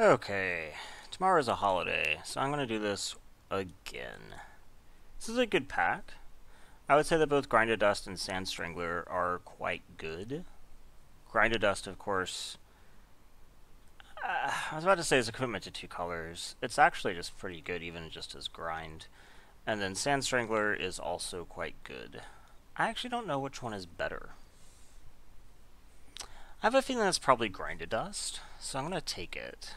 Okay, tomorrow is a holiday, so I'm going to do this again. This is a good pack. I would say that both Grinded Dust and Sand Strangler are quite good. Grinded Dust, of course, I was about to say is a commitment to two colors. It's actually just pretty good, even just as grind. And then Sand Strangler is also quite good. I actually don't know which one is better. I have a feeling that's probably Grinded Dust, so I'm going to take it.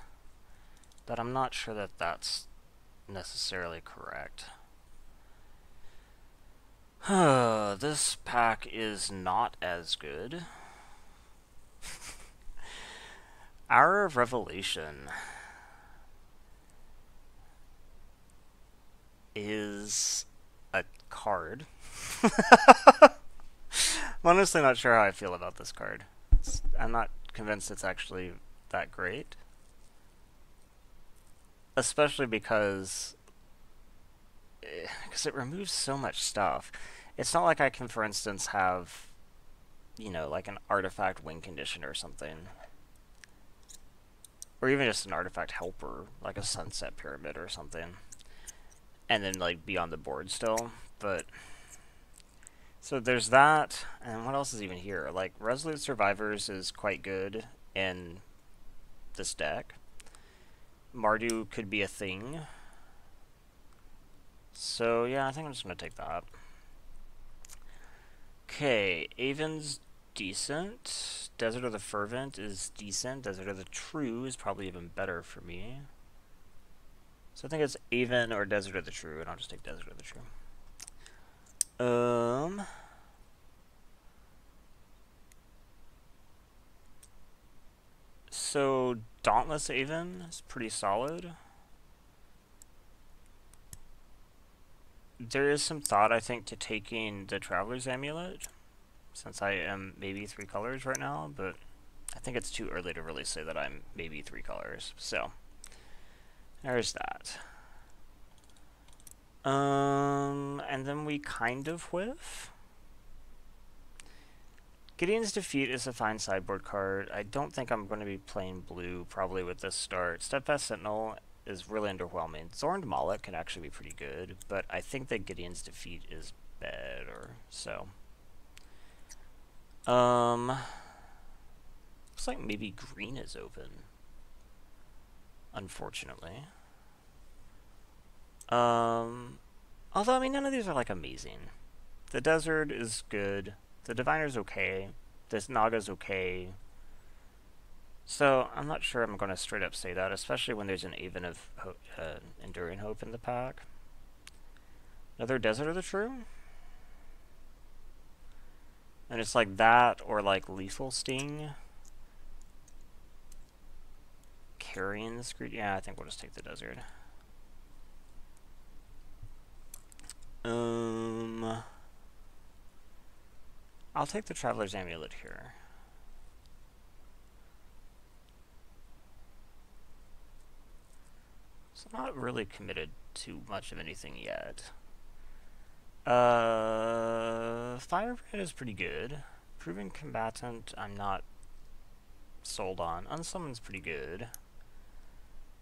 But I'm not sure that that's necessarily correct. This pack is not as good. Hour of Revelation is a card. I'm honestly not sure how I feel about this card. I'm not convinced it's actually that great. Especially because it removes so much stuff. It's not like I can, for instance, have, like an artifact win condition or something. Or even just an artifact helper, like a sunset pyramid or something. And then, like, be on the board still. But, so there's that. And what else is even here? Like, Resolute Survivors is quite good in this deck. Mardu could be a thing. So, yeah, I think I'm just going to take that. Okay, Avon's decent. Desert of the Fervent is decent. Desert of the True is probably even better for me. So I think it's Avon or Desert of the True, and I'll just take Desert of the True. So Dauntless Avon is pretty solid. There is some thought, I think, to taking the Traveler's Amulet, since I am maybe 3 colors right now, but I think it's too early to really say that I'm maybe 3 colors, so there's that. And then we kind of whiff. Gideon's Defeat is a fine sideboard card. I don't think I'm going to be playing blue probably with this start. Steadfast Sentinel is really underwhelming. Zorned Moloch can actually be pretty good, but I think that Gideon's Defeat is better, so. Looks like maybe green is open, unfortunately. Although, I mean, none of these are, like, amazing. The Desert is good. The Diviner's okay. This Naga's okay. So, I'm not sure I'm going to straight up say that, especially when there's an Avon of Enduring Hope in the pack. Another Desert of the True? And it's like that, or like Lethal Sting. Carrying the Screed. Yeah, I think we'll just take the Desert. I'll take the Traveler's Amulet here. So I'm not really committed to much of anything yet. Firebrand is pretty good. Proven Combatant, I'm not sold on. Unsummoned's pretty good.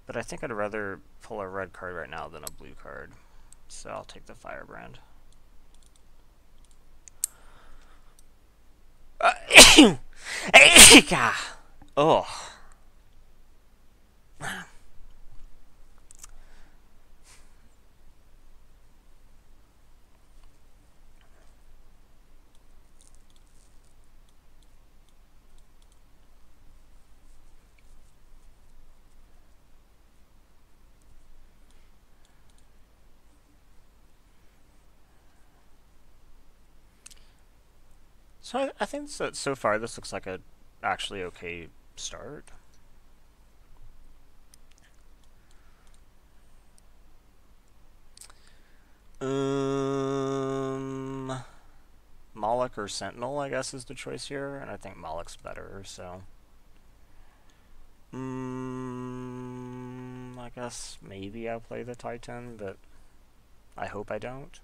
But I think I'd rather pull a red card right now than a blue card. So I'll take the Firebrand. Oh. So I think so far this looks like a actually okay start. Moloch or Sentinel, I guess, is the choice here, and I think Moloch's better, so. I guess maybe I'll play the Titan, but I hope I don't.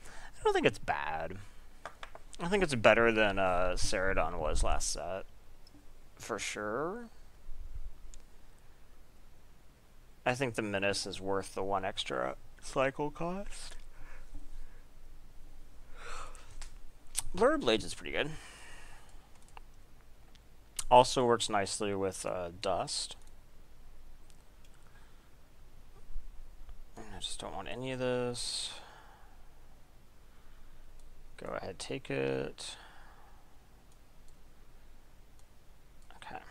I don't think it's bad. I think it's better than Ceradon was last set, for sure. I think the Menace is worth the 1 extra cycle cost. Blur Blades is pretty good. Also works nicely with Dust. I just don't want any of this. Go ahead, take it. Okay.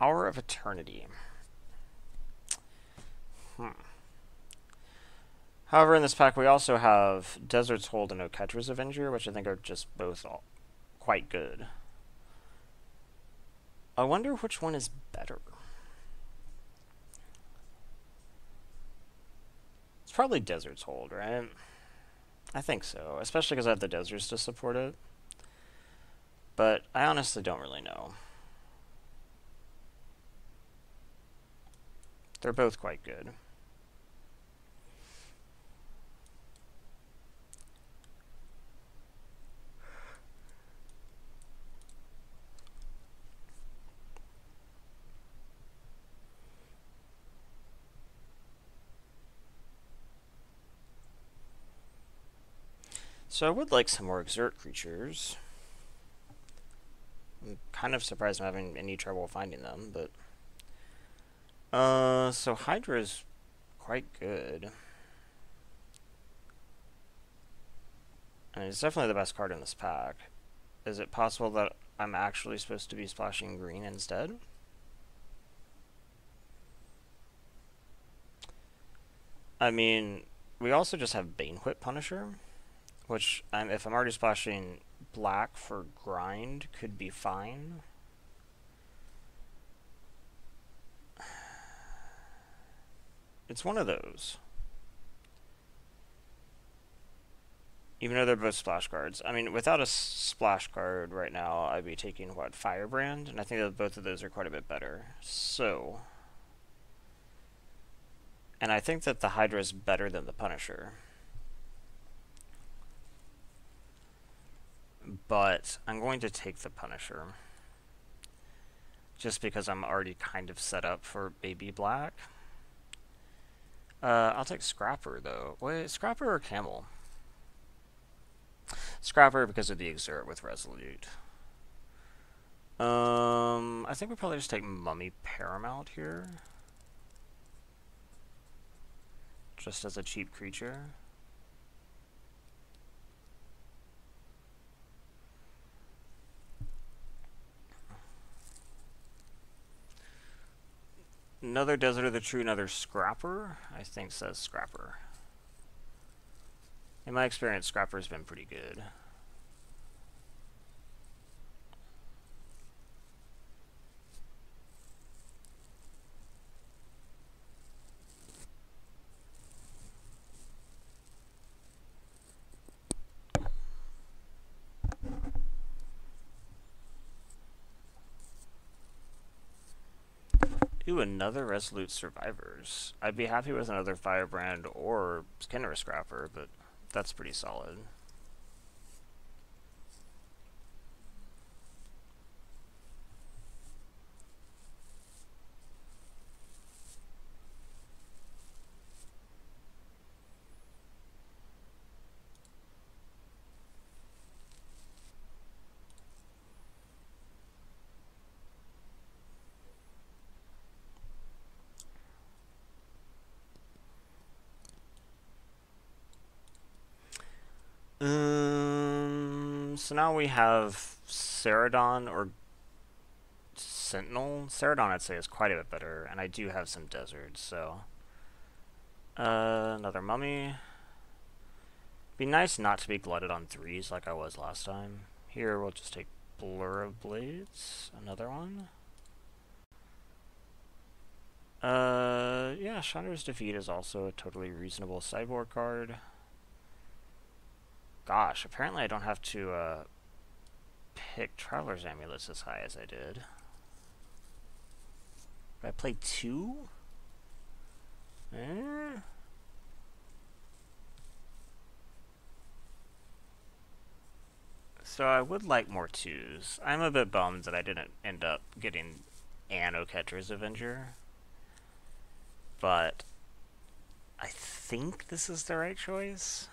Hour of Eternity. However, in this pack we also have Desert's Hold and Oketra's Avenger, which I think are just both quite good. I wonder which one is better. It's probably Desert's Hold, right? I think so, especially because I have the deserts to support it. But I honestly don't really know. They're both quite good. So I would like some more Exert creatures. I'm kind of surprised I'm having any trouble finding them, but... so Hydra is quite good. And it's definitely the best card in this pack. Is it possible that I'm actually supposed to be splashing green instead? I mean, we also just have Banewhip Punisher, which, if I'm already splashing black for grind, could be fine. It's one of those. Even though they're both splash cards. I mean, without a splash card right now, I'd be taking, what, Firebrand? And I think that both of those are quite a bit better. So... And I think that the Hydra is better than the Punisher. But I'm going to take the Punisher. Just because I'm already kind of set up for Baby Black. I'll take Scrapper, though. Wait, Scrapper or Camel? Scrapper because of the Exert with Resolute. I think we probably just take Mummy Paramount here. Just as a cheap creature. Another Desert of the True, another Scrapper, I think says Scrapper. In my experience, Scrapper's been pretty good. Ooh, another Resolute Survivors. I'd be happy with another Firebrand or Skinner Scrapper, but that's pretty solid. So now we have Ceradon or Sentinel. Ceradon, I'd say, is quite a bit better, and I do have some deserts, so... another Mummy. Be nice not to be glutted on 3s like I was last time. Here, we'll just take Blur of Blades. Another one. Yeah, Chandra's Defeat is also a totally reasonable sideboard card. Gosh, apparently I don't have to, pick Traveler's Amulets as high as I did. Did I play 2? So I would like more twos. I'm a bit bummed that I didn't end up getting Anno Catcher's Avenger, but I think this is the right choice.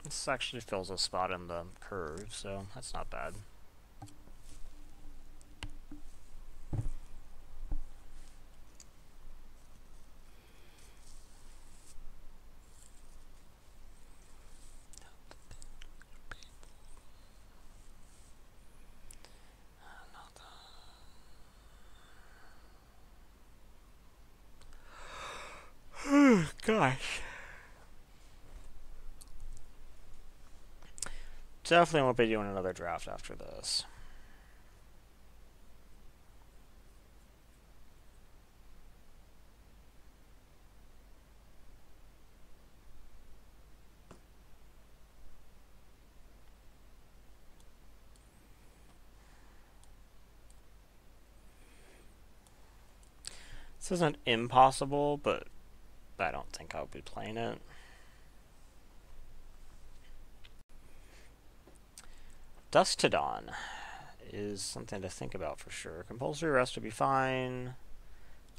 This actually fills a spot in the curve, so that's not bad. Gosh. Definitely won't be doing another draft after this. This isn't impossible, but I don't think I'll be playing it. Dusk to Dawn is something to think about for sure. Compulsory arrest would be fine.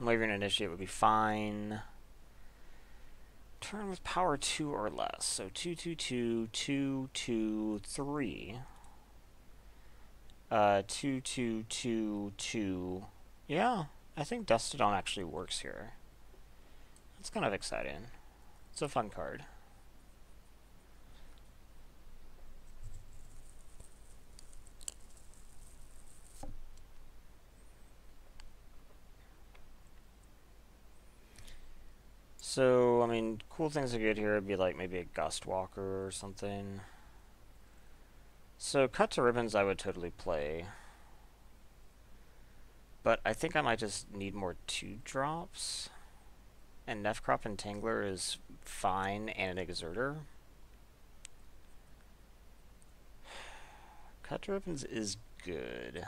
Wavering Initiate would be fine. Turn with power 2 or less. So 2, 2, 2, 2, 2, 3. 2, 2, 2, 2. Yeah, I think Dusk to Dawn actually works here. That's kind of exciting. It's a fun card. So, I mean, cool things to get here would be like maybe a Gust Walker or something. So, Cut to Ribbons I would totally play. But I think I might just need more 2-drops. And Nefcrop Entangler is fine and an Exerter. Cut to Ribbons is good.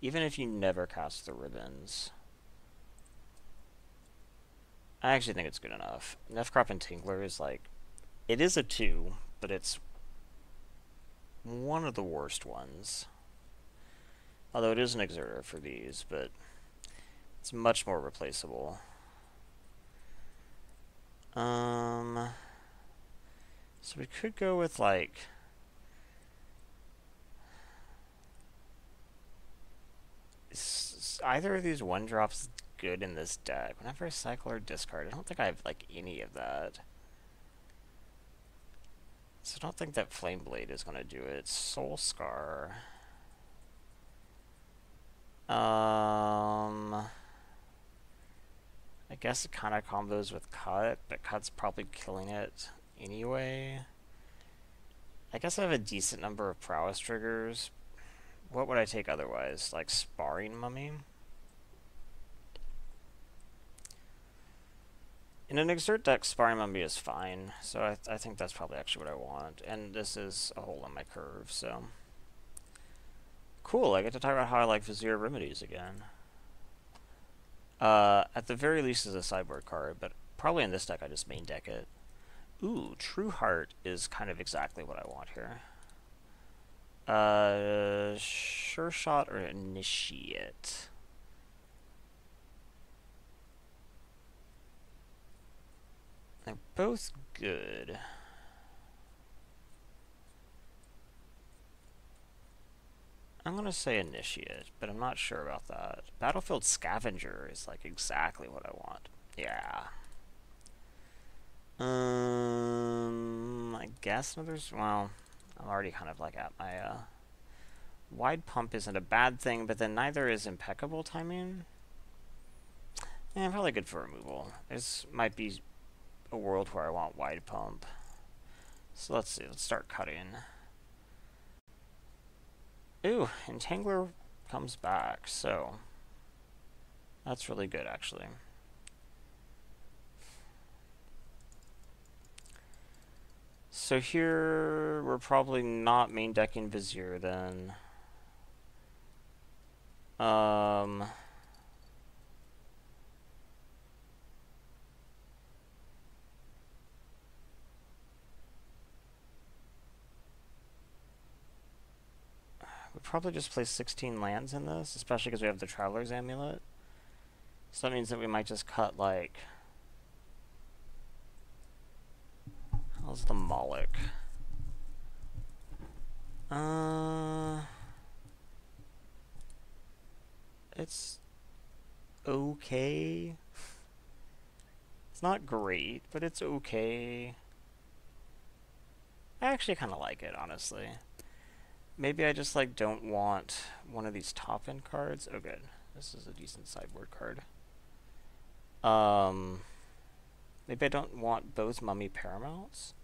Even if you never cast the ribbons. I actually think it's good enough. Nefcrop Entangler is like... It is a 2, but it's one of the worst ones. Although it is an Exerter for these, but it's much more replaceable. So we could go with like... Is either of these 1-drops good in this deck? Whenever I cycle or discard, I don't think I have like any of that. So I don't think that Flame Blade is going to do it. Soul Scar. I guess it kind of combos with Cut, but Cut's probably killing it anyway. I guess I have a decent number of prowess triggers. What would I take otherwise? Like Sparring Mummy? In an Exert deck, Sparring Mummy is fine, so I think that's probably actually what I want. And this is a hole in my curve, so... Cool, I get to talk about how I like Vizier Remedies again. At the very least is a sideboard card, but probably in this deck I just main deck it. Ooh, True Heart is kind of exactly what I want here. Sure Shot or Initiate? They're both good. I'm gonna say Initiate, but I'm not sure about that. Battlefield Scavenger is like exactly what I want. Yeah. I guess another's... Well, I'm already kind of like at my, Wide Pump isn't a bad thing, but then neither is Impeccable Timing. Yeah, probably good for removal. This might be a world where I want Wide Pump. So let's see, let's start cutting. Ooh, Entangler comes back, so... That's really good, actually. So here, we're probably not main decking Vizier, then. probably just place 16 lands in this, especially because we have the Traveler's Amulet. So that means that we might just cut, like... How's the Moloch? It's okay. It's not great, but it's okay. I actually kind of like it, honestly. Maybe I just, like, don't want one of these top-end cards. Oh, good. This is a decent sideboard card. Maybe I don't want both Mummy Paramounts.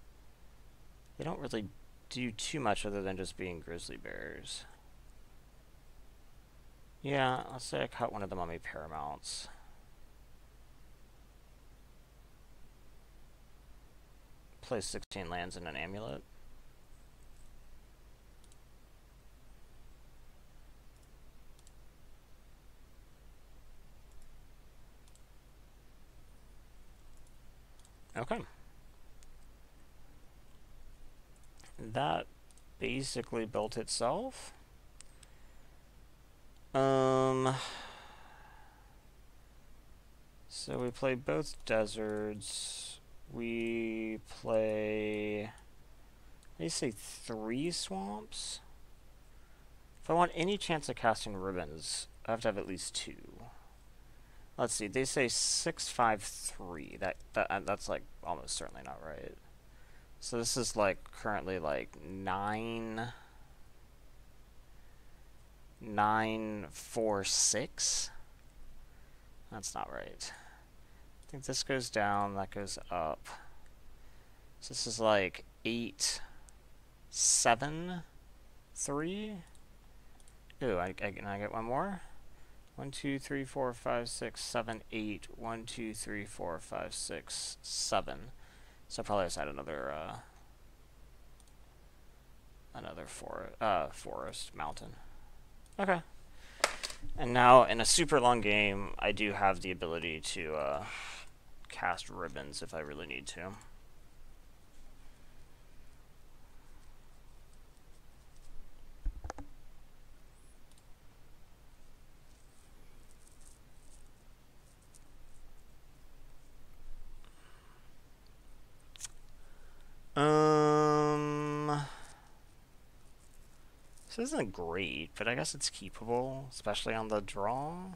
They don't really do too much other than just being Grizzly Bears. Yeah, let's say I cut one of the Mummy Paramounts. Place 16 lands in an amulet. Okay. That basically built itself. So we play both deserts. We play, how do you say, 3 swamps? If I want any chance of casting ribbons, I have to have at least 2. Let's see, they say 653. That's like almost certainly not right. So this is like currently like 946. That's not right. I think this goes down, that goes up. So this is like 873. Ooh, can I get one more? 1, 2, 3, 4, 5, 6, 7, 8. 1, 2, 3, 4, 5, 6, 7. So I'll probably just add another forest mountain. Okay. And now in a super long game, I do have the ability to cast ribbons if I really need to. This isn't great, but I guess it's keepable, especially on the draw.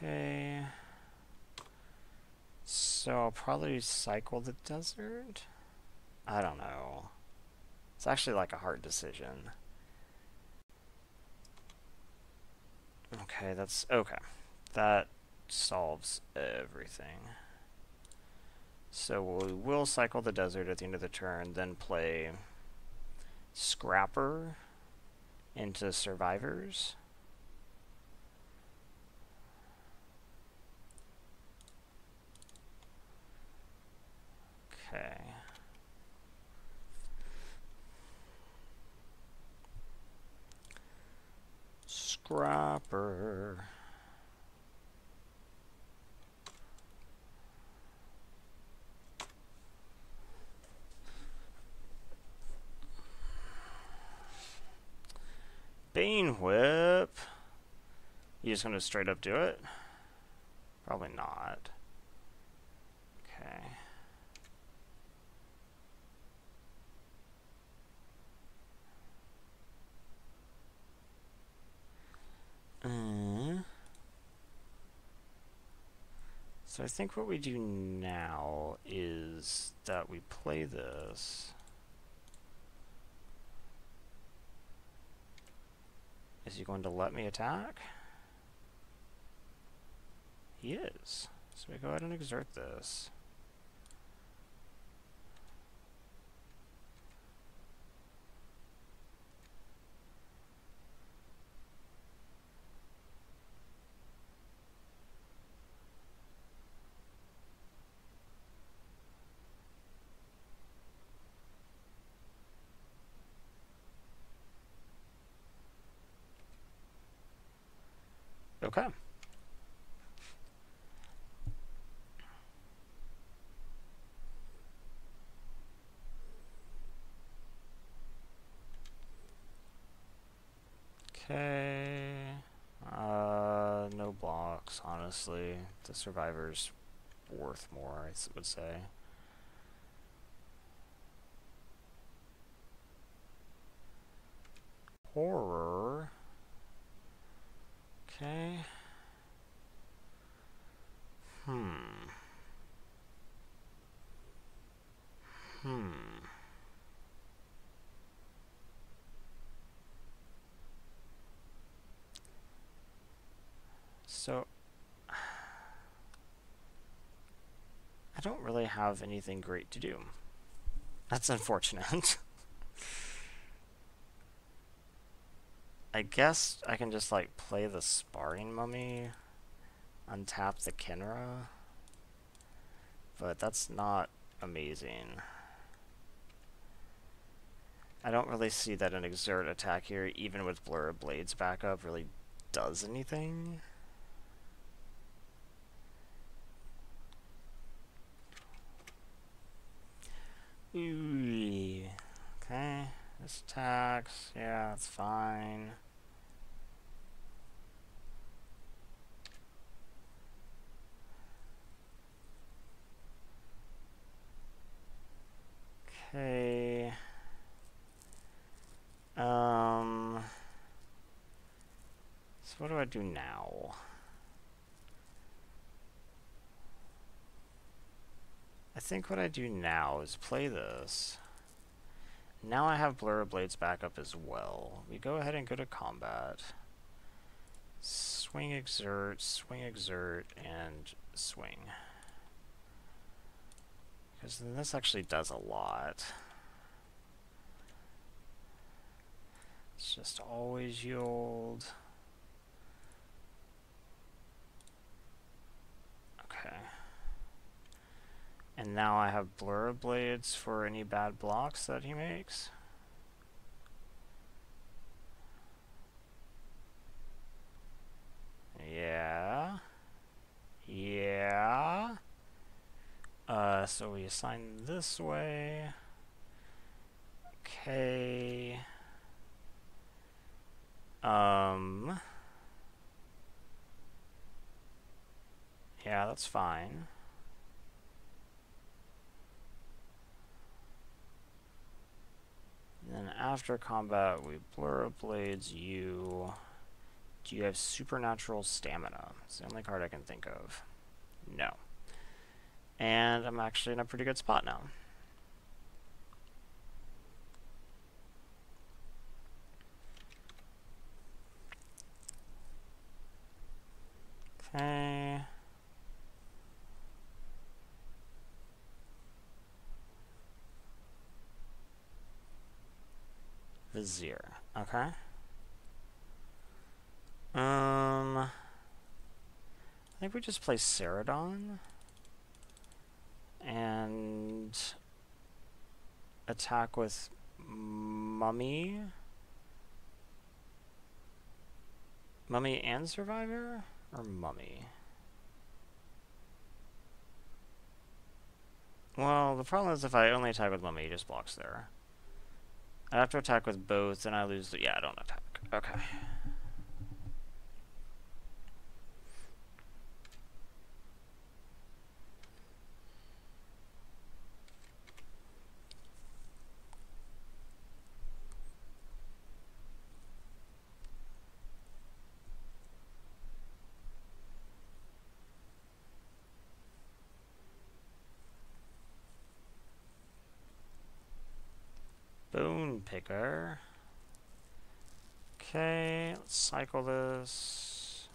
Okay. So I'll probably cycle the desert. I don't know. It's actually like a hard decision. Okay, that's okay. That solves everything. So we will cycle the desert at the end of the turn, then play Scrapper into Survivors. Okay. Scrapper. Bane Whip. You just gonna straight up do it? Probably not. Okay. So I think what we do now is that we play this. Is he going to let me attack? He is. So we go ahead and exert this. Okay. Okay. No blocks, honestly. The survivor's worth more, I would say. Horror. Okay. Hmm. So, I don't really have anything great to do. That's unfortunate. I guess I can just, like, play the Sparring Mummy, untap the Kinra, but that's not amazing. I don't really see that an Exert attack here, even with Blur of Blades backup, really does anything. Ooh. Okay, this attacks, yeah, that's fine. Okay. So what do I do now? I think what I do now is play this. Now I have Blur of Blades backup as well. We go ahead and go to combat. Swing, exert, and swing. Because then this actually does a lot. It's just always yield. Okay. And now I have Blur of Blades for any bad blocks that he makes. Yeah. Yeah. So we assign this way. Okay. Yeah, that's fine. And then after combat, we Blur of Blades you. Do you have supernatural stamina? It's the only card I can think of. No. And I'm actually in a pretty good spot now. Okay. Vizier. Okay. I think we just play Ceradon and attack with Mummy. Mummy and Survivor? Or Mummy? Well, the problem is if I only attack with Mummy, he just blocks there. I have to attack with both, and I lose the... Yeah, I don't attack. Okay. Bone Picker. Okay, let's cycle this.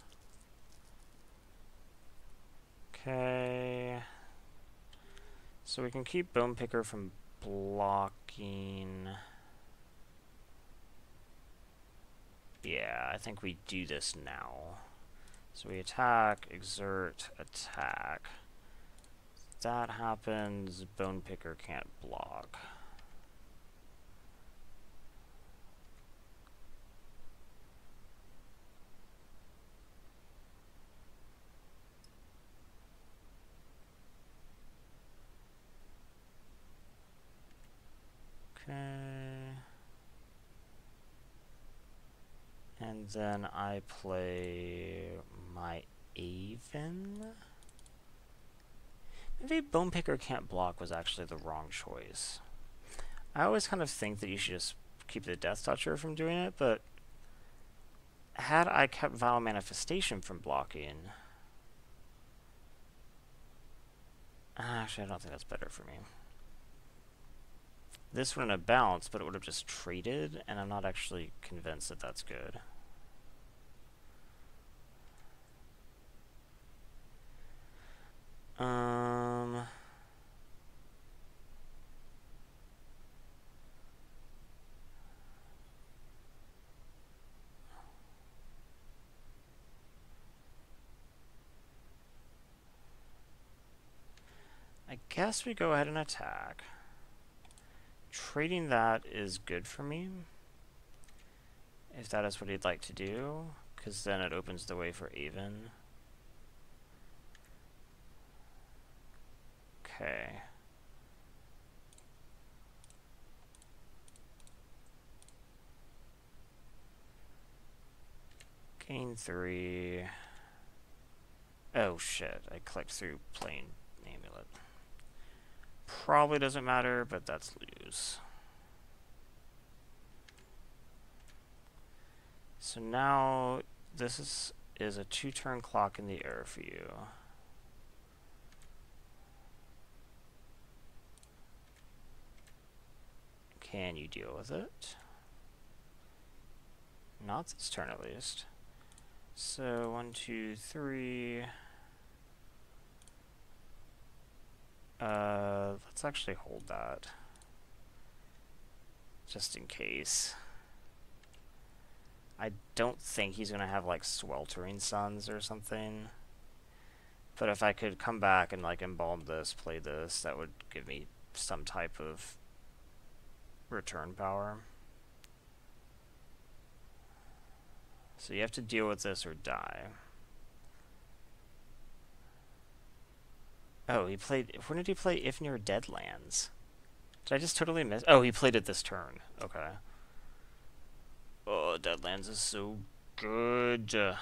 Okay. So we can keep Bone Picker from blocking. Yeah, I think we do this now. So we attack, exert, attack. If that happens, Bone Picker can't block. Okay. And Then I play my Aven. Maybe Bone Picker can't block was actually the wrong choice. I always kind of think that you should just keep the Death Toucher from doing it, but had I kept Vile Manifestation from blocking... Actually, I don't think that's better for me. This wouldn't have bounced, but it would have just traded, and I'm not actually convinced that that's good. I guess we go ahead and attack. Trading that is good for me, if that is what he'd like to do, because then it opens the way for Aven. Okay. Gain 3. Oh shit, I clicked through plain amulet. Probably doesn't matter, but that's lose. So now this is a 2-turn clock in the air for you. Can you deal with it? Not this turn, at least. So 1, 2, 3. Let's actually hold that, just in case. I don't think he's gonna have like Sweltering Suns or something. But if I could come back and like embalm this, play this, that would give me some type of return power. So you have to deal with this or die. Oh, he played... When did he play If Near Deadlands? Did I just totally miss... Oh, he played it this turn. Okay. Oh, Deadlands is so good. Let's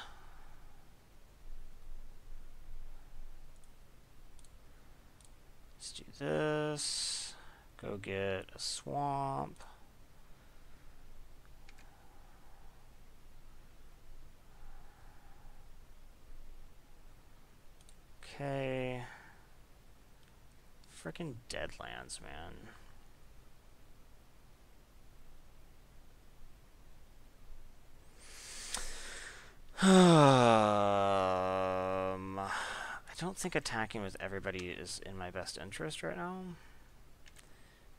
do this. Go get a swamp. Okay. Frickin' Deadlands, man. I don't think attacking with everybody is in my best interest right now.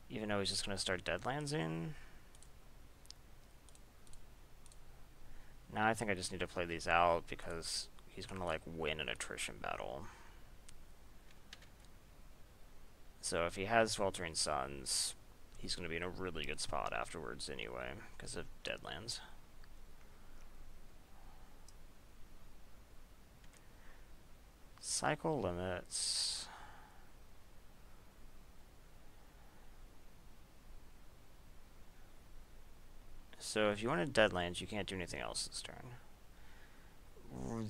Even though he's just going to start Deadlandsing. Now I think I just need to play these out because he's going to like win an attrition battle. So if he has Sweltering Suns, he's going to be in a really good spot afterwards anyway, because of Deadlands. Cycle limits. So if you wanted Deadlands, you can't do anything else this turn.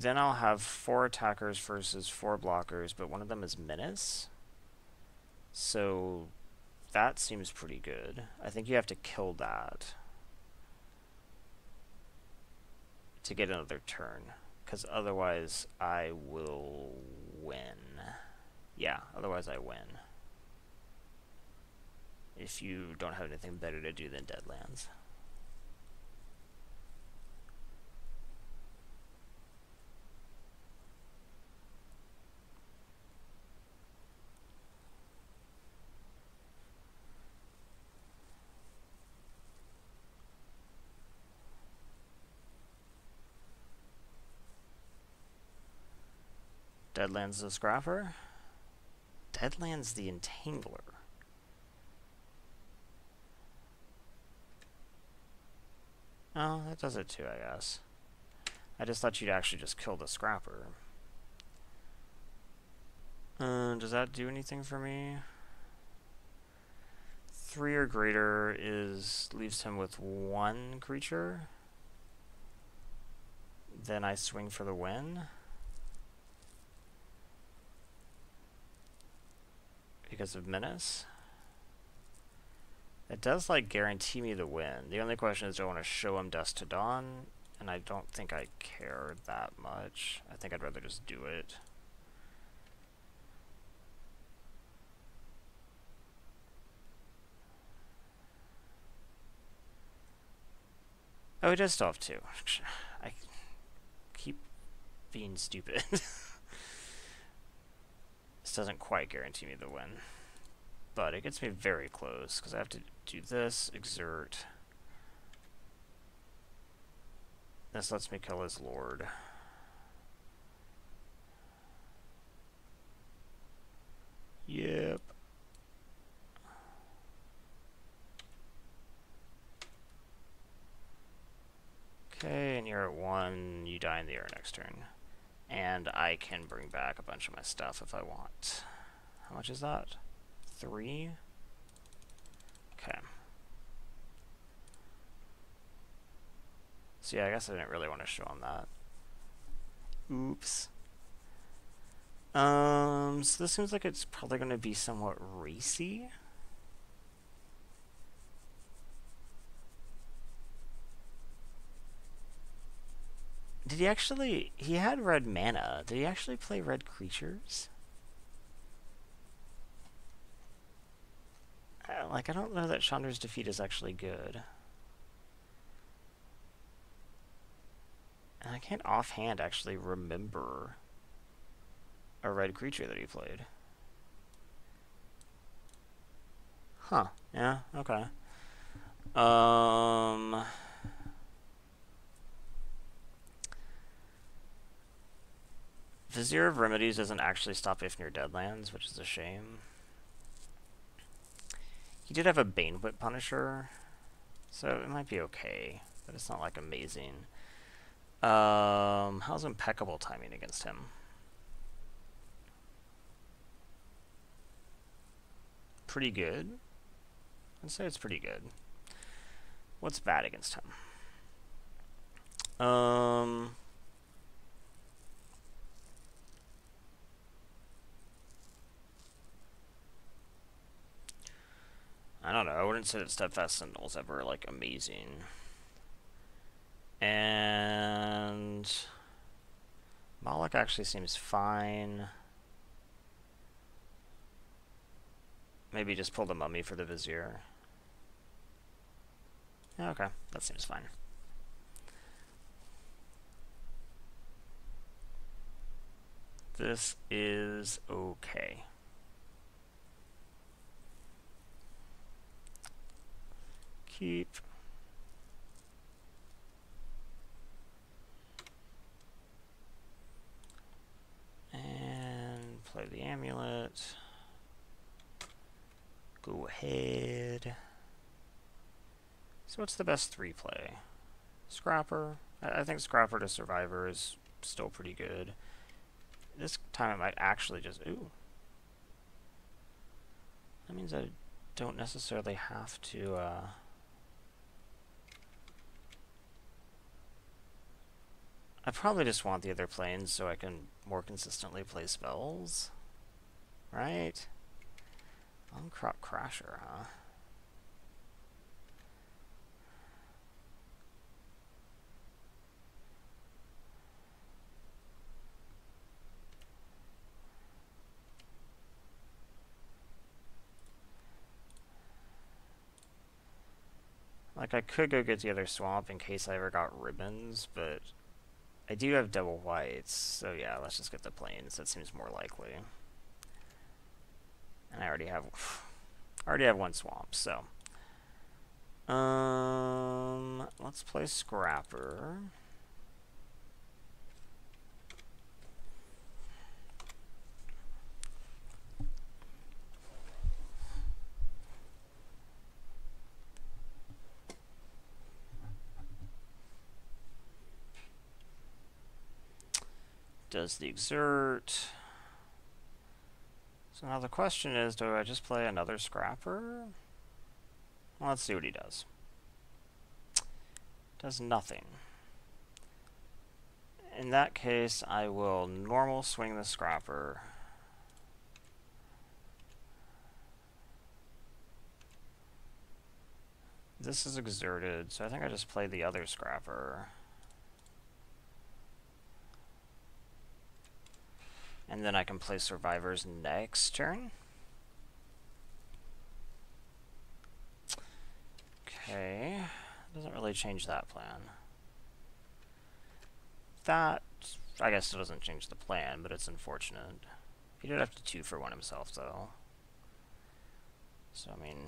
Then I'll have 4 attackers versus 4 blockers, but one of them is Menace. So that seems pretty good. I think you have to kill that to get another turn, because otherwise I will win. Yeah, otherwise I win. If you don't have anything better to do than Deadlands. Deadlands the Scrapper. Deadlands the Entangler. Oh, that does it too, I guess. I just thought you'd actually just kill the Scrapper. Does that do anything for me? 3 or greater leaves him with 1 creature. then I swing for the win. Because of Menace. It does, like, guarantee me the win. The only question is, do I want to show him Dusk to Dawn? And I don't think I care that much. I think I'd rather just do it. Oh, he does still have 2. I keep being stupid. This doesn't quite guarantee me the win. But it gets me very close, because I have to do this, exert. This lets me kill his lord. Yep. Okay, and you're at 1, you die in the air next turn. And I can bring back a bunch of my stuff if I want. How much is that? 3? Okay. So yeah, I guess I didn't really want to show him that. Oops. So this seems like it's probably going to be somewhat racy. Did he actually... He had red mana. Did he actually play red creatures? Like, I don't know that Chandra's Defeat is actually good. And I can't offhand actually remember a red creature that he played. Huh. Yeah, okay. Vizier of Remedies doesn't actually stop if near Deadlands, which is a shame. He did have a Bane Whip Punisher, so it might be okay, but it's not like amazing. How's impeccable timing against him? Pretty good. I'd say it's pretty good. What's bad against him? I don't know. I wouldn't say that Steadfast Sentinel's ever, like, amazing. And Moloch actually seems fine. Maybe just pull the Mummy for the Vizier. Yeah, okay, that seems fine. This is okay. Keep. And play the amulet. Go ahead. So what's the best 3 play? Scrapper. I think Scrapper to Survivor is still pretty good. This time I might actually just... Ooh. That means I don't necessarily have to... I probably just want the other planes so I can more consistently play spells. Right? Uncrop Crasher, huh? Like, I could go get the other swamp in case I ever got ribbons, but I do have double whites, so yeah, let's just get the plains. That seems more likely. And I already have 1 swamp, so let's play Scrapper. Does the exert. So now the question is, do I just play another Scrapper? Well, let's see what he does. Does nothing. In that case, I will normal swing the scrapper. This is exerted, so I think I just play the other scrapper. And then I can play survivors next turn. Okay, doesn't really change that plan. That, I guess it doesn't change the plan, but it's unfortunate. He did have to 2-for-1 himself, though. So, I mean...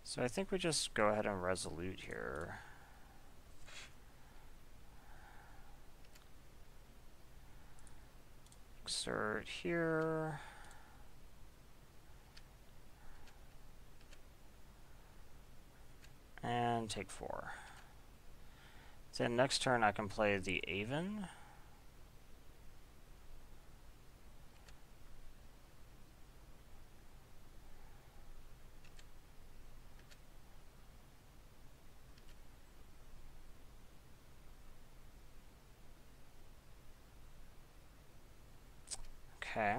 So I think we just go ahead and resolute here. Exert here. And take 4. Then next turn I can play the Aven. Okay.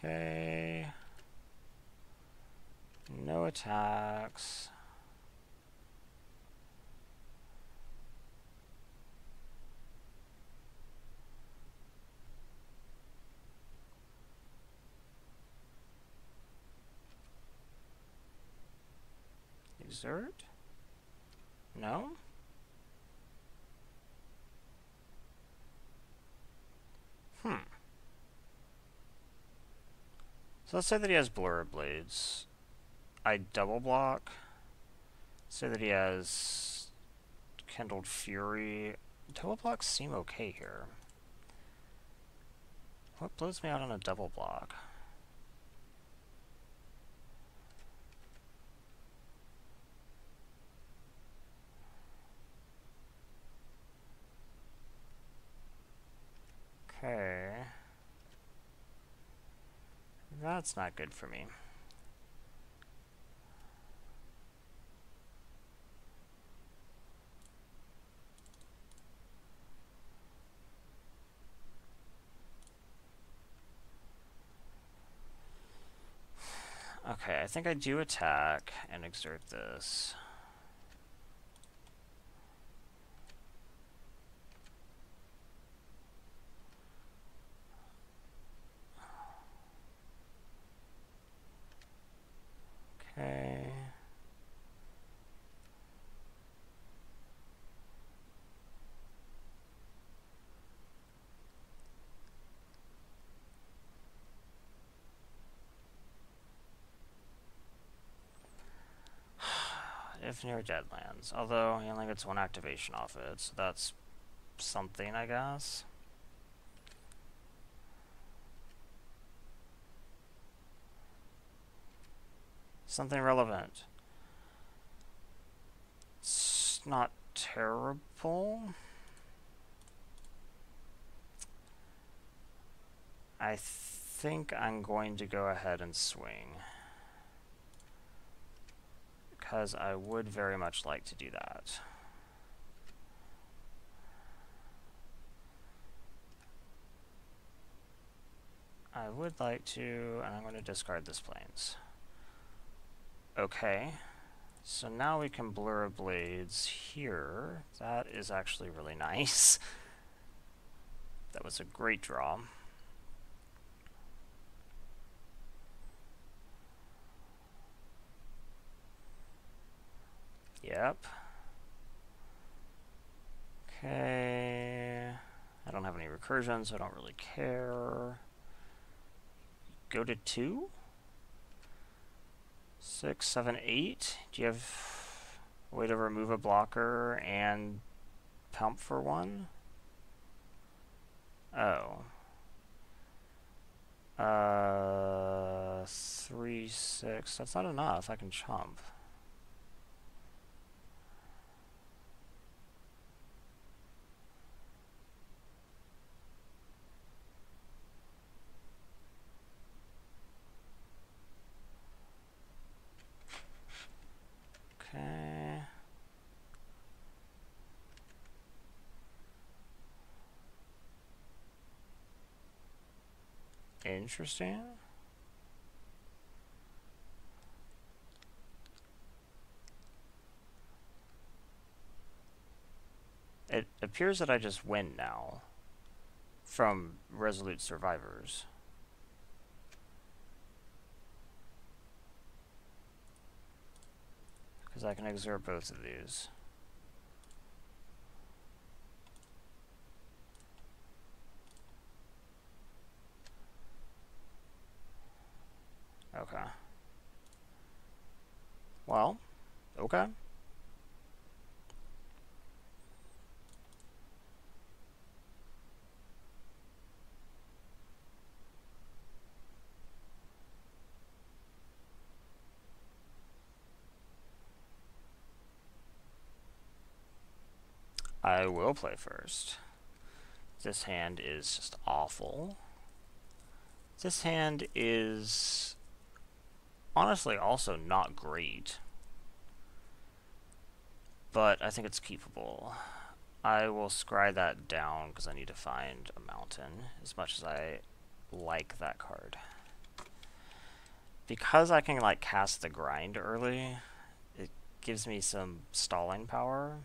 Okay. No attacks. Exert? No? So let's say that he has Blur Blades. I double block. Say that he has Kindled Fury. Double blocks seem okay here. What blows me out on a double block? Okay. That's not good for me. Okay, I think I do attack and exert this. Okay. If near Deadlands, although he only gets 1 activation off it, so that's something, I guess. Something relevant. It's not terrible. I think I'm going to go ahead and swing, because I would very much like to do that. I would like to, and I'm going to discard this Plains. Okay, so now we can Blur Blades here. That is actually really nice. That was a great draw. Yep. Okay. I don't have any recursion, so I don't really care. Go to 2? 6, 7, 8. Do you have a way to remove a blocker and pump for 1? Oh. 3, 6. That's not enough. I can chump. Interesting. It appears that I just win now from Resolute Survivors. Because I can exert both of these. Okay. Well, okay. I will play first. This hand is just awful. This hand is honestly also not great, but I think it's keepable. I will scry that down because I need to find a mountain, as much as I like that card. Because I can like cast the grind early, it gives me some stalling power.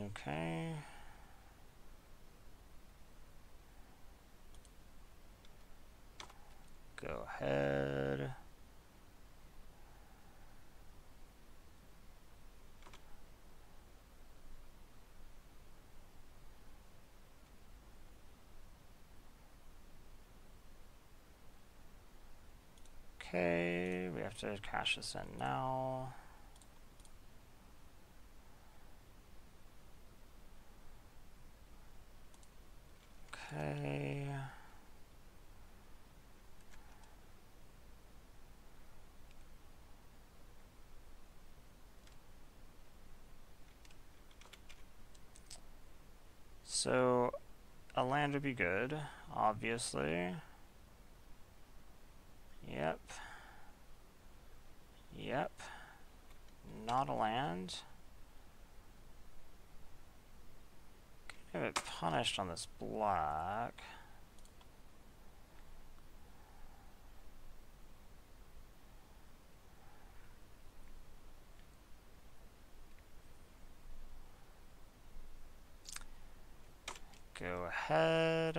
Okay. Go ahead. Okay, we have to cash this in now. Okay. So, a land would be good, obviously. Yep. Yep. Not a land. Get it punished on this black. Go ahead.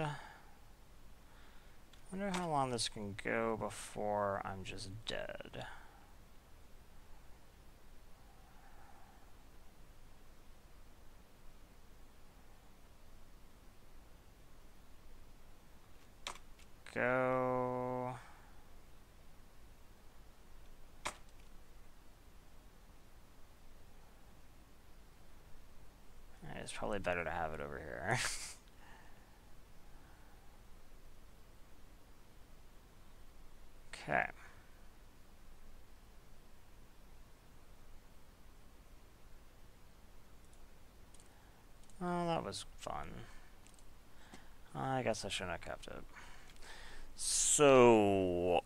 Wonder how long this can go before I'm just dead. Go. It's probably better to have it over here. Okay. Oh, that was fun. I guess I shouldn't have kept it. So,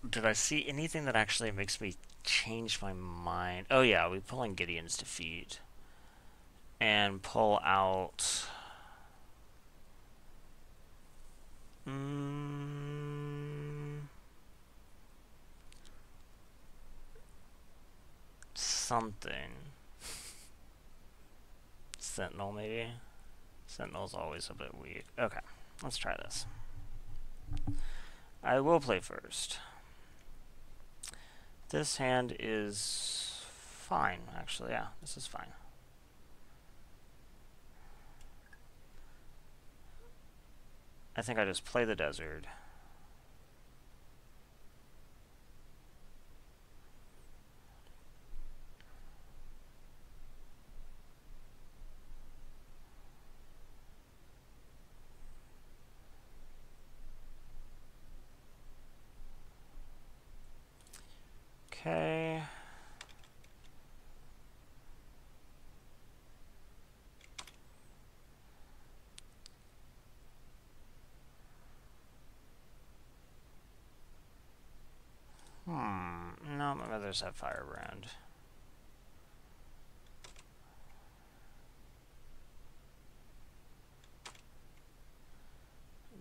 did I see anything that actually makes me change my mind? Oh yeah, we pull in Gideon's Defeat. And pull out... something. Sentinel, maybe? Sentinel's always a bit weak. Okay, let's try this. I will play first. This hand is fine, actually. Yeah, this is fine. I think I just play the desert. Okay. No, my others have Firebrand.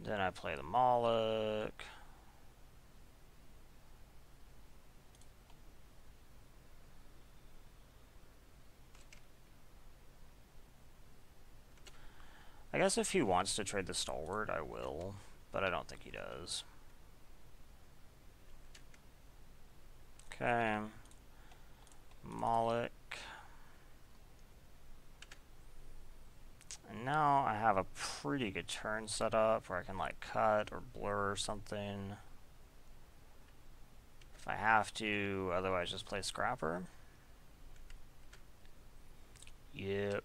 Then I play the Moloch. I guess if he wants to trade the Stalwart, I will, but I don't think he does. Okay. Moloch. And now I have a pretty good turn set up where I can like cut or blur or something if I have to, otherwise just play Scrapper. Yep.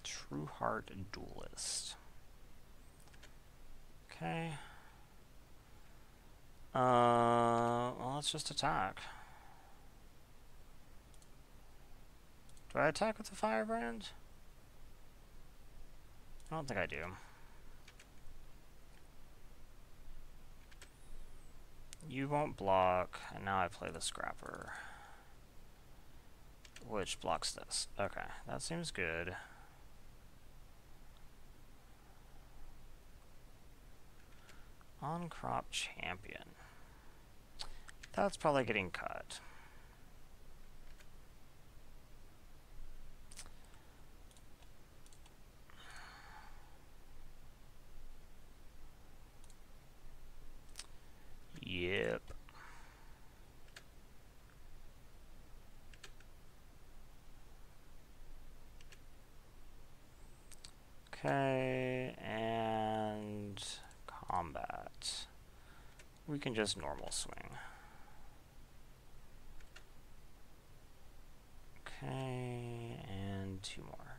True Heart Duelist. Okay. Well, let's just attack. Do I attack with the Firebrand? I don't think I do. You won't block, and now I play the Scrapper, which blocks this. Okay, that seems good. On-crop champion. That's probably getting cut. Yep. Okay, and combat. We can just normal swing. Okay, and 2 more.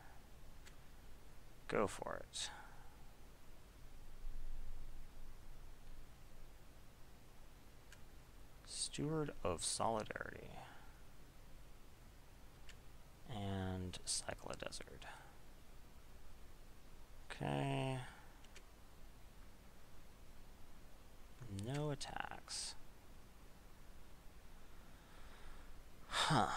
Go for it. Steward of Solidarity. And Cycle a Desert. Okay. No attacks. Huh.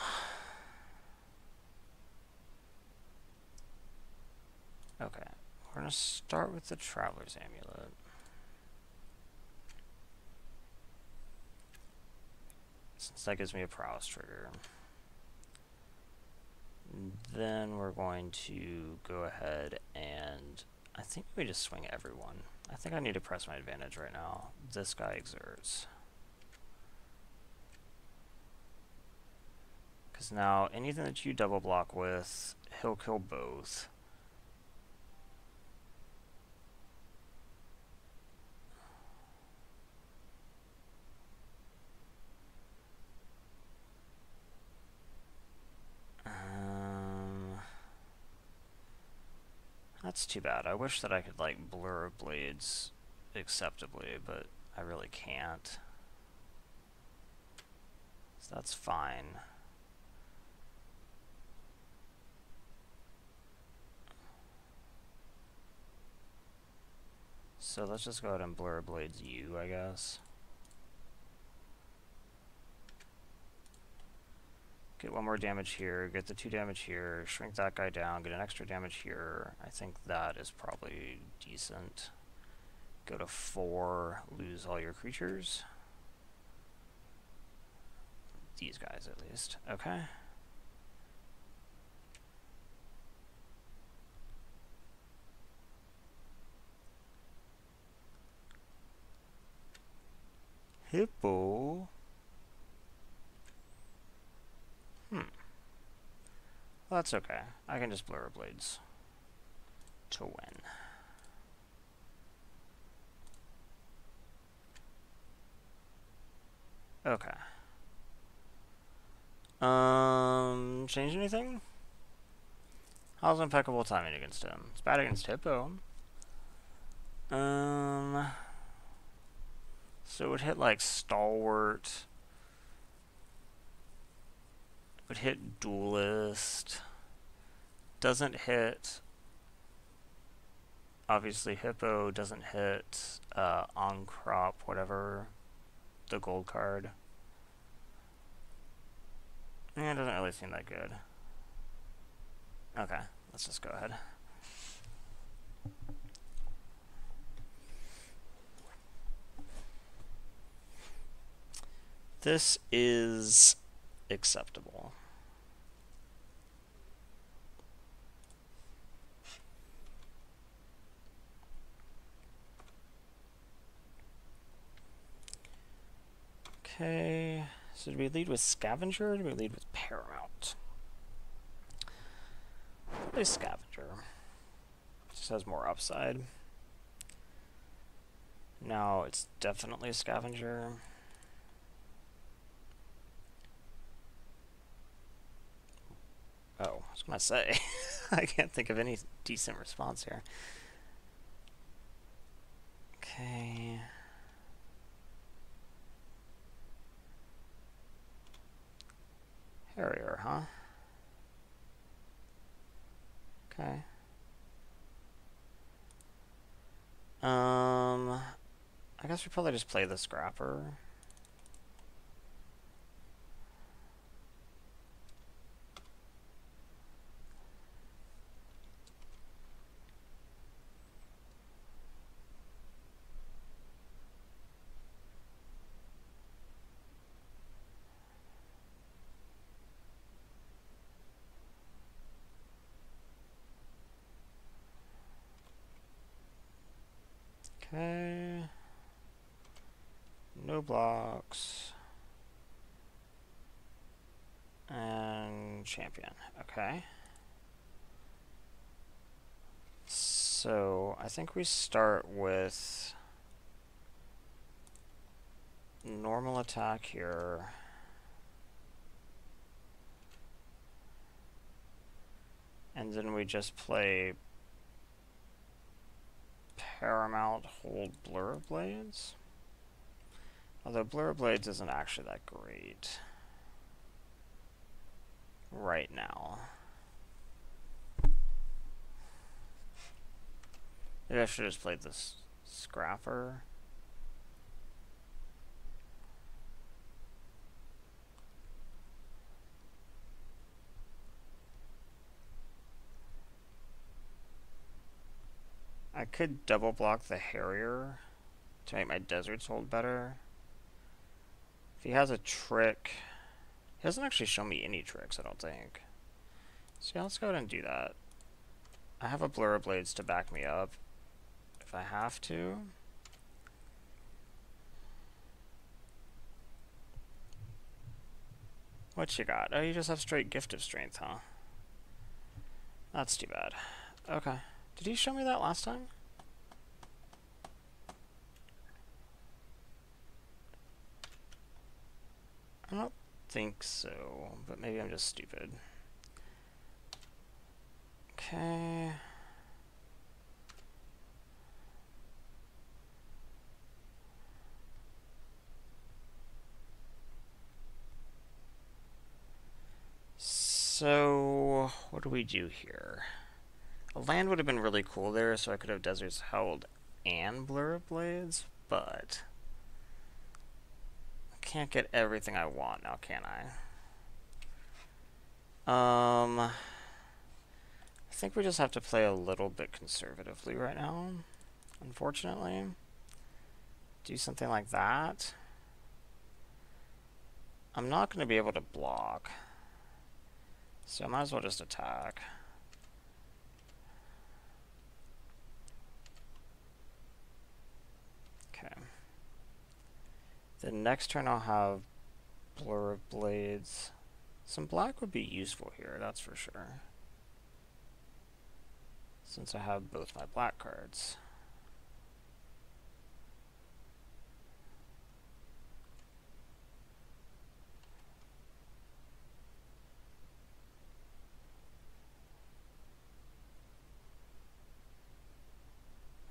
Okay. We're going to start with the Traveler's Amulet. Since that gives me a prowess trigger. Then we're going to go ahead and I think we just swing everyone. I think I need to press my advantage right now. This guy exerts. Because now anything that you double block with, he'll kill both. That's too bad. I wish that I could like blur blades acceptably, but I really can't. So that's fine. So let's just go ahead and blur blades you, I guess. Get 1 more damage here, get the 2 damage here, shrink that guy down, get an extra damage here. I think that is probably decent. Go to 4, lose all your creatures. These guys at least. Okay. Hippo. Well, that's okay. I can just blur blades to win. Okay. Change anything? How's impeccable timing against him? It's bad against Hippo. So it would hit like Stalwart. It would hit Duelist. Doesn't hit. Obviously, Hippo doesn't hit on crop, whatever. The gold card. Yeah, it doesn't really seem that good. Okay, let's just go ahead. This is acceptable. Okay, so do we lead with Scavenger or do we lead with Paramount? Probably Scavenger. Just has more upside. Now it's definitely Scavenger. Oh, I was gonna say. I can't think of any decent response here. Okay. Harrier, huh? Okay. I guess we probably just play the Scrapper. Okay. No blocks. And champion. Okay. So I think we start with normal attack here. And then we just play Paramount, hold Blur Blades. Although Blur Blades isn't actually that great right now. Maybe I should have just played this Scrapper. I could double block the Harrier to make my deserts hold better. If he has a trick, he doesn't actually show me any tricks, I don't think. So yeah, let's go ahead and do that. I have a Blur of Blades to back me up if I have to. What you got? Oh, you just have straight Gift of Strength, huh? That's too bad. Okay. Did he show me that last time? I don't think so, but maybe I'm just stupid. Okay. So, what do we do here? A land would have been really cool there, so I could have Deserts Held and Blur of Blades, but I can't get everything I want now, can I? I think we just have to play a little bit conservatively right now, unfortunately. Do something like that. I'm not going to be able to block, so I might as well just attack. Okay. Then next turn I'll have Blur of Blades. Some black would be useful here, that's for sure, since I have both my black cards.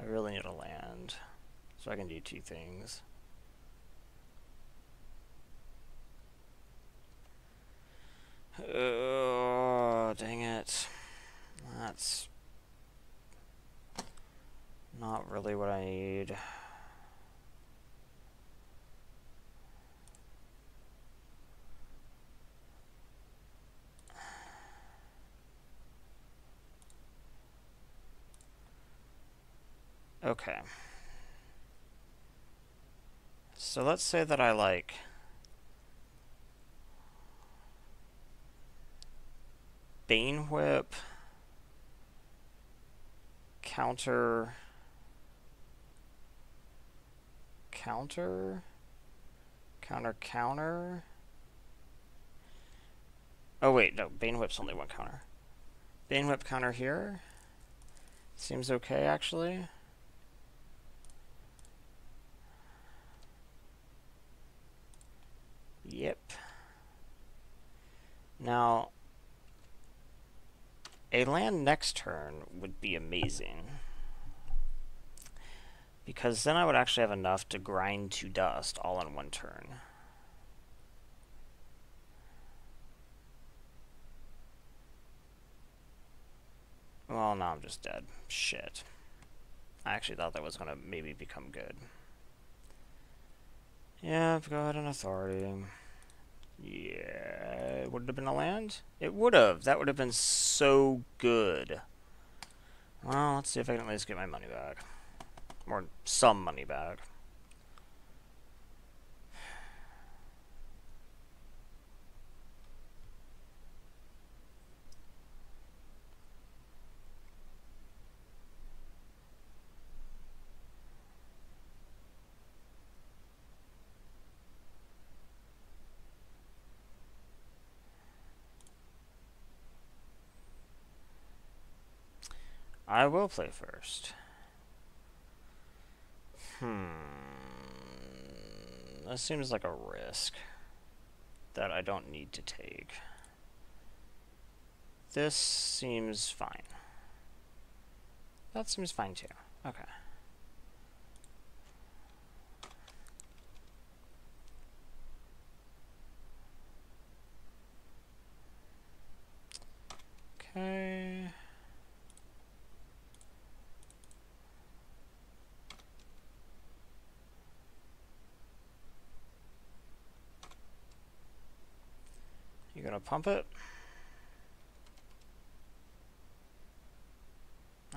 I really need a land, so I can do two things. Oh, dang it. That's not really what I need. Okay. So let's say that I like Bane Whip, counter, counter, counter, counter. Oh wait, no, Bane Whip's only one counter. Bane Whip counter here. Seems okay, actually. Yep. Now, a land next turn would be amazing, because then I would actually have enough to grind to dust all in one turn. Well, now I'm just dead. Shit. I actually thought that was going to maybe become good. Yeah, go ahead and authority. Yeah, would it have been a land? It would have. That would have been so good. Well, let's see if I can at least get my money back. Or some money back. I will play first. This seems like a risk that I don't need to take. This seems fine. That seems fine too. Okay. Okay. You gonna pump it?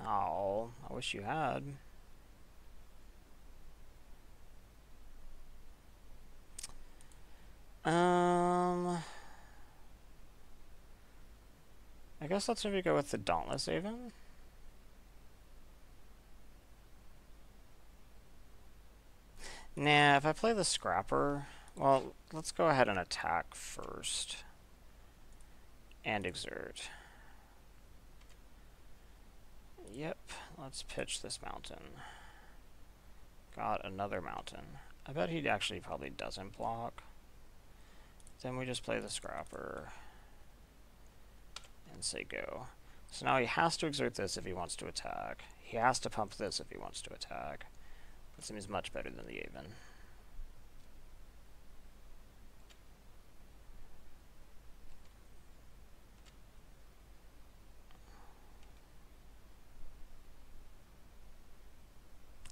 Oh, I wish you had. I guess let's maybe go with the Dauntless Haven. Nah, if I play the Scrapper, well, let's go ahead and attack first. And exert. Yep, let's pitch this mountain. Got another mountain. I bet he actually probably doesn't block. Then we just play the Scrapper and say go. So now he has to exert this if he wants to attack. He has to pump this if he wants to attack. That seems much better than the Haven.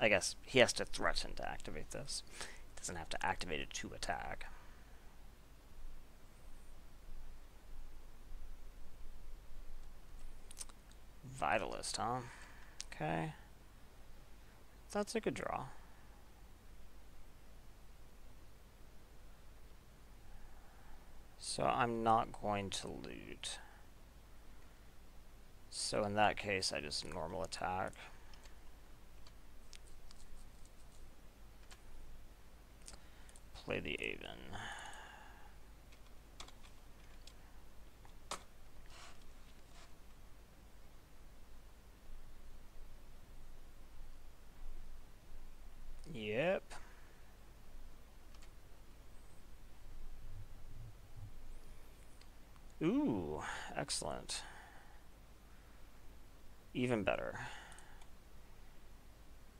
I guess he has to threaten to activate this. He doesn't have to activate it to attack. Vitalist, huh? Okay. That's a good draw. So I'm not going to loot. So in that case, I just normal attack. Play the Haven. Yep. Ooh, excellent. Even better.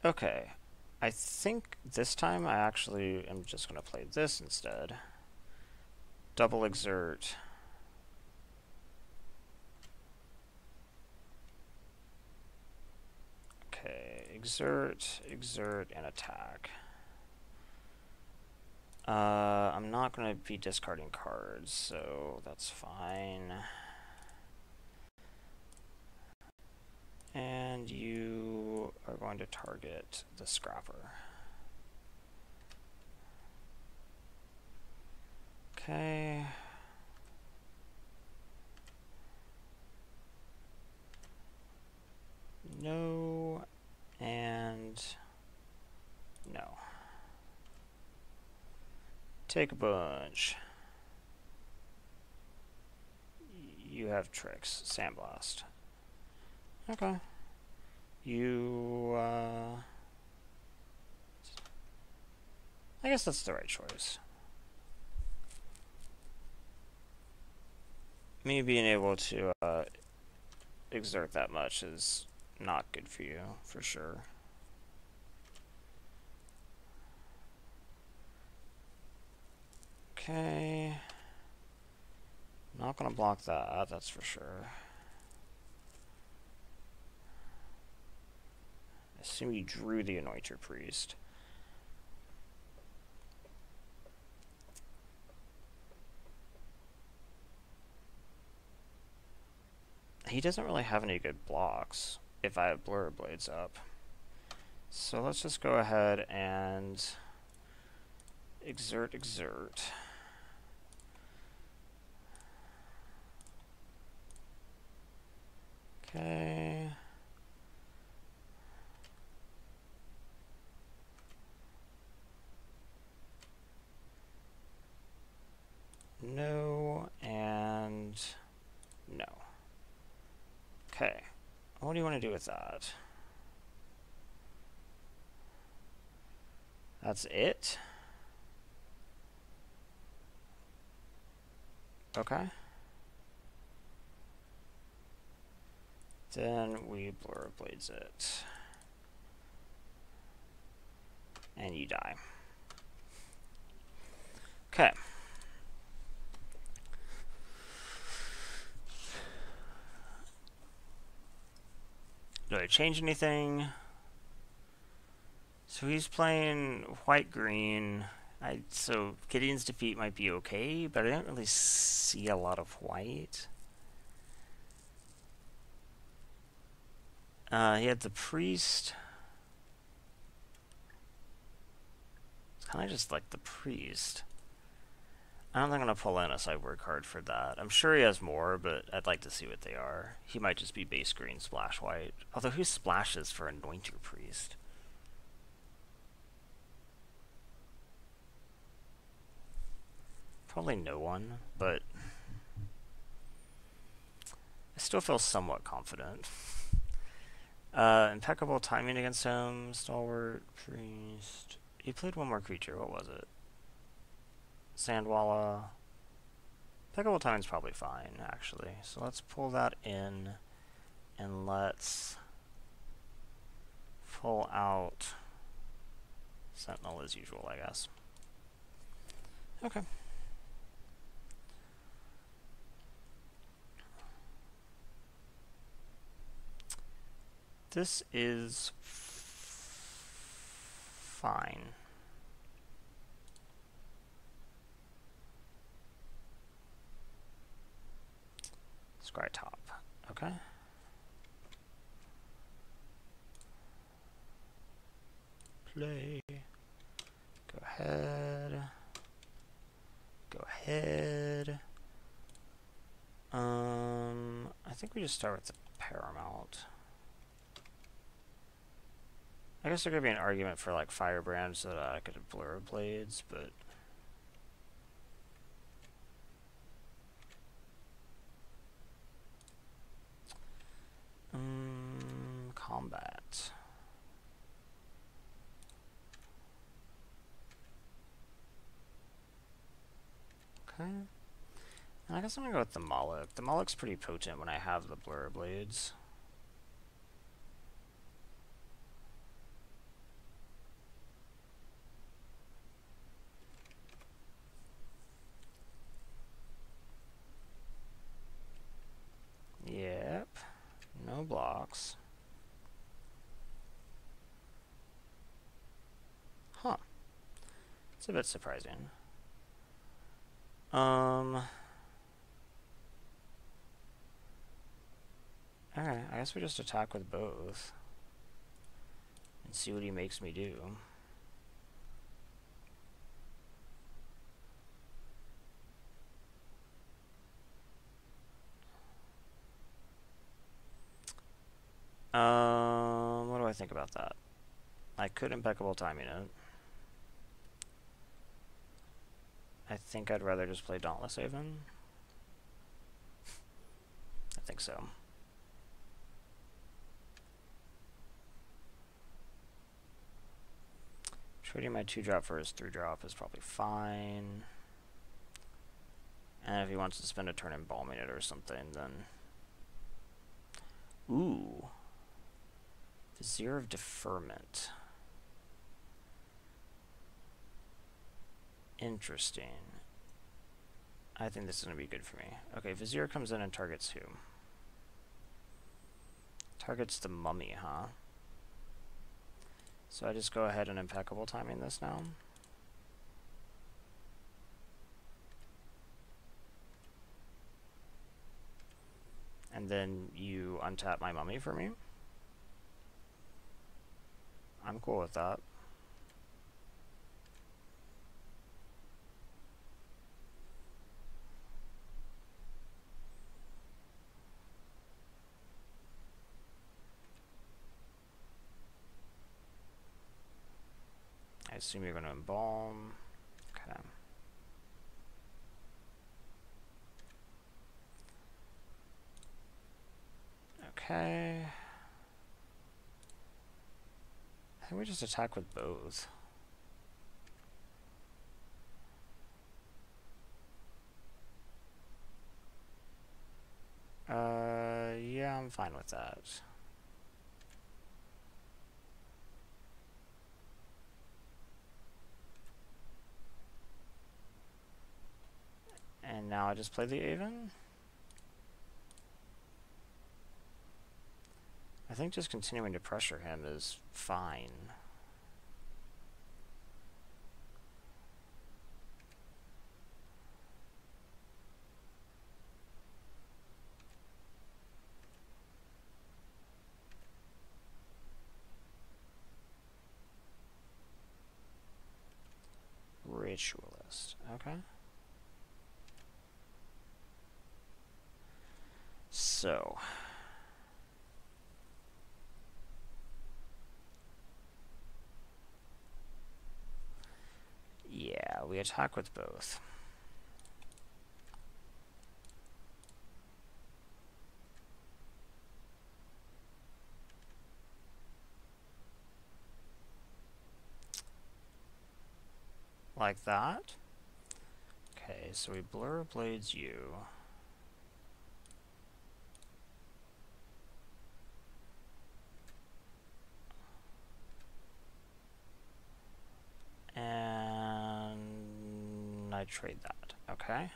Okay. I think this time I actually am just going to play this instead. Double exert. Okay, exert, exert, and attack. I'm not going to be discarding cards, so that's fine. And you are going going to target the scrapper. Okay. No, and no. Take a bunch. You have tricks. Sandblast. Okay. You, I guess that's the right choice. Me being able to, exert that much is not good for you, for sure. Okay. Not gonna block that, that's for sure. I assume you drew the Anointer Priest. He doesn't really have any good blocks if I have Blur Blades up. So let's just go ahead and exert. Okay. No, and no. Okay. What do you want to do with that? That's it? Okay. Then we Blur Blades it. And you die. Okay. Do I change anything? So he's playing white-green. So Gideon's defeat might be okay, but I don't really see a lot of white. He had the priest. It's kind of just like the priest. I don't think I'm going to pull in a sideboard card for that. I'm sure he has more, but I'd like to see what they are. He might just be base green, splash white. Although who splashes for Anointer Priest? Probably no one, but I still feel somewhat confident. Impeccable timing against him. Stalwart, Priest. He played one more creature. What was it? Sandwalla. Impeccable timing's probably fine, actually. So let's pull that in, and let's pull out Sentinel as usual, I guess. Okay. This is fine. Scry top. Okay. Play. Go ahead. Go ahead. I think we just start with the Paramount. I guess there could be an argument for like Firebrand so that I could have Blur Blades, but combat. Okay. And I guess I'm gonna go with the Moloch. The Moloch's pretty potent when I have the Blur Blades. Yep. No blocks. Huh. It's a bit surprising. Alright, I guess we just attack with both. and see what he makes me do. What do I think about that? I could impeccable timing it. I think I'd rather just play Dauntless Haven. I think so. Trading my 2-drop for his 3-drop is probably fine. And if he wants to spend a turn embalming it or something, then... Ooh. Vizier of Deferment. Interesting. I think this is going to be good for me. Okay, Vizier comes in and targets who? Targets the mummy, huh? So I just go ahead and impeccable timing this now. And then you untap my mummy for me. I'm cool with that. I assume you're going to embalm. Okay. Okay. I think we just attack with both. Yeah, I'm fine with that. And now I just play the Aven. I think just continuing to pressure him is fine. Ritualist, okay. So... yeah, we attack with both. Like that. Okay, so we blur blades you. And I trade that. Okay.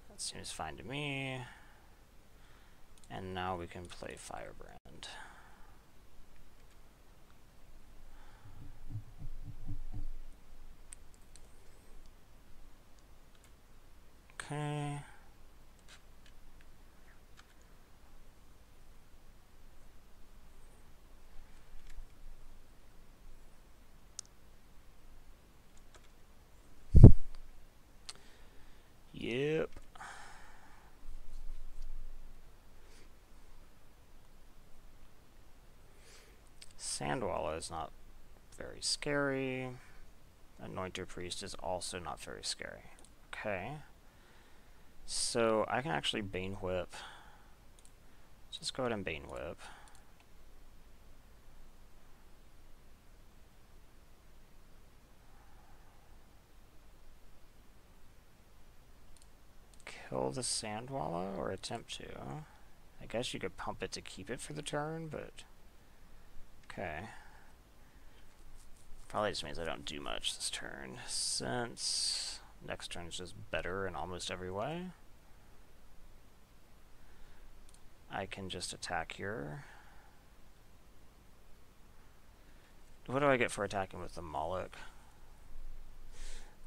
That seems fine to me. And now we can play Firebrand. Okay. Yep. Sandwalla is not very scary. Anointer Priest is also not very scary. Okay. So I can actually Bane Whip. Just go ahead and Bane Whip. Kill the Sandwalla or attempt to. I guess you could pump it to keep it for the turn, but... okay. Probably just means I don't do much this turn, since next turn is just better in almost every way. I can just attack here. What do I get for attacking with the Moloch?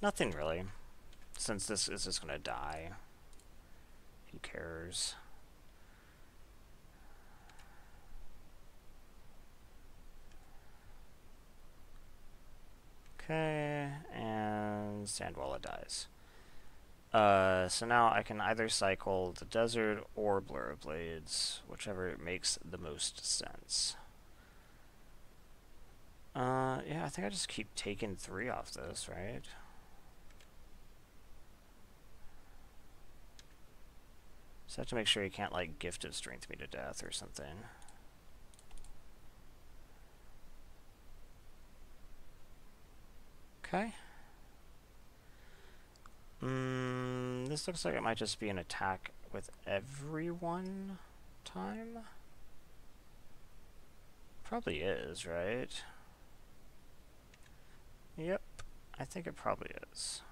Nothing really, since this is just going to die. Who cares? Okay, and Sandwalla dies. So now I can either cycle the Desert or Blur of Blades, whichever makes the most sense. Yeah, I think I just keep taking 3 off this, right? Just have to make sure he can't, like, Gift of Strength me to death or something. Okay. This looks like it might just be an attack with everyone time. Probably is, right? Yep, I think it probably is.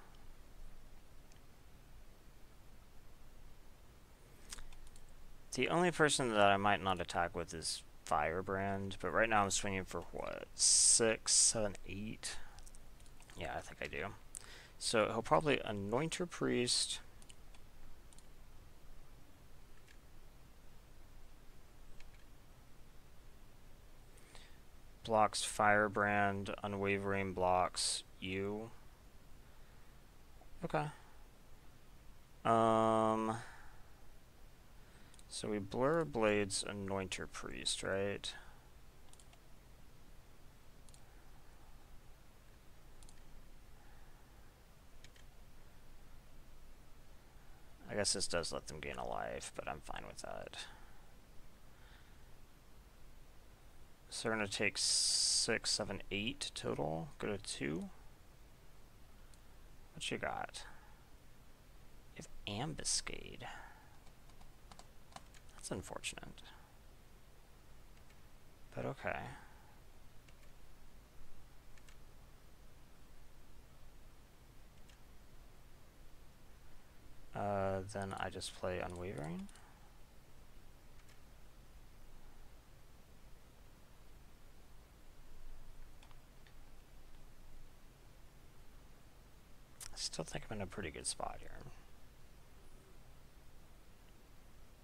The only person that I might not attack with is Firebrand, but right now I'm swinging for what? 6, 7, 8? Yeah, I think I do. So he'll probably anoint her priest. Blocks Firebrand, Unwavering blocks you. Okay. So we Blur Blades, anoint her priest, right? I guess this does let them gain a life, but I'm fine with that. So we're going to take 6, 7, 8 total. Go to 2. What you got? You have Ambuscade. That's unfortunate. But okay. Then I just play Unwavering. I still think I'm in a pretty good spot here.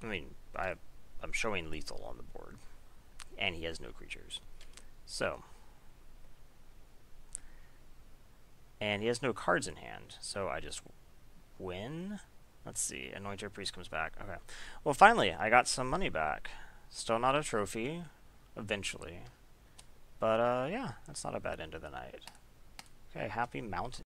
I mean, I'm showing lethal on the board, and he has no creatures. So, and he has no cards in hand, so I just win. Let's see, Anointer Priest comes back. Okay. Well, finally, I got some money back. Still not a trophy, eventually. But, yeah, that's not a bad end of the night. Okay, Happy Mountain.